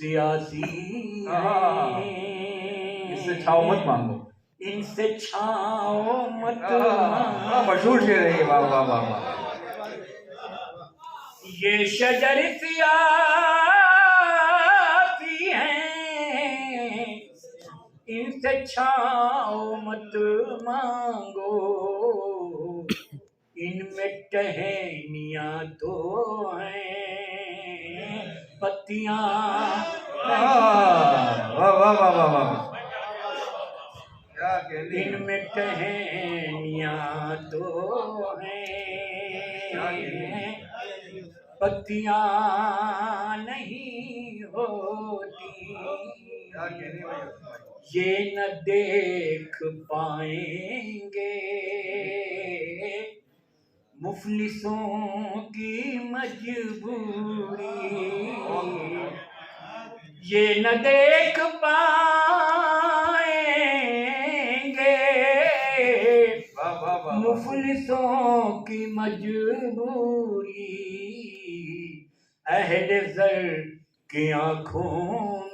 सियासी इससे छाओ मत मांगो, इनसे छाओ मत मशहूर शेर है ये। वाह वाह वाह वाह। ये शजर सियासी हैं, इनसे छाओ मत मांगो, इनमें टहनियाँ तो हैं, पत्तियाँ वाह वाह वाह वाह वाह। क्या कहने, इनमें टहनियाँ तो हैं, पत्तियाँ नहीं होती, क्या कहने भाई। ये न देख पाएंगे मुफलिसों की मजबूरी, ये न देख पाएंगे मुफलिसों की मजबूरी, अहले ज़र की आँखों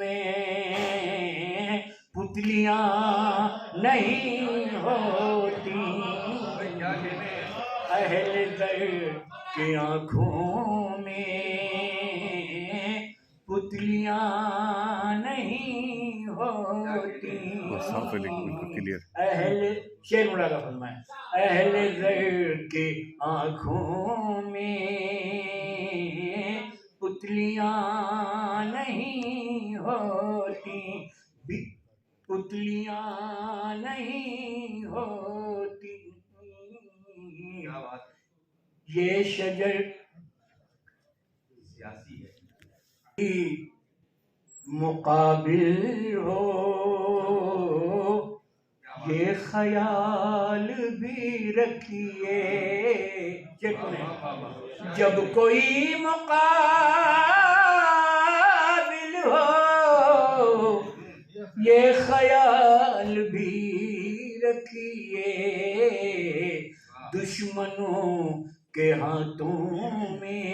में पुतलियाँ नहीं होती, अहले ज़र की आँखों में पुतलियाँ नहीं होती, साफ है लेकिन बिल्कुल क्लियर। अहले शेर मुरादा फरमाए, अहले ज़र की आँखों में पुतलियाँ नहीं होती, पुतलियाँ नहीं होती। ये शजर सियासी है, मुकाबिल हो, ये ख्याल भी रखिए जब कोई मुकाबिल हो, ये ख्याल भी रखिए दुश्मनों के हाथों में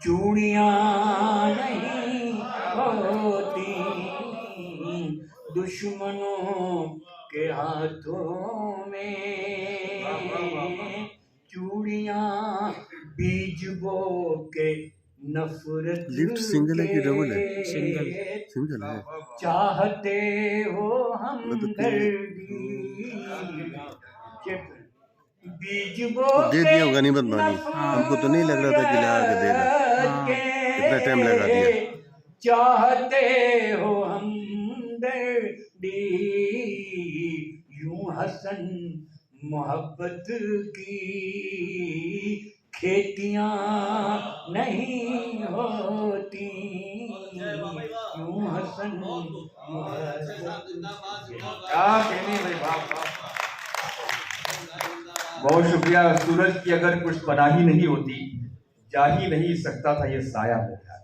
चूड़ियाँ नहीं होती, दुश्मनों के हाथों में चूड़ियाँ बीज बो के नफरत लिफ्ट सिंगल है कि डबल है? सिंगल है। चाहते हो हमदर्दी, बीज बो दे दिया होगा गनीमत बानी, हमको तो नहीं लग रहा था कि ला के देगा, इतना टाइम लगा दिया। चाहते हो हमदर्दी, यूं हसन मोहब्बत की खेतियाँ नहीं होती, यूं हसन क्या कहने भाई। वाह वाह, बहुत शुक्रिया। सूरज की अगर कुछ पनाही नहीं होती, जा ही नहीं सकता था ये साया मेरा।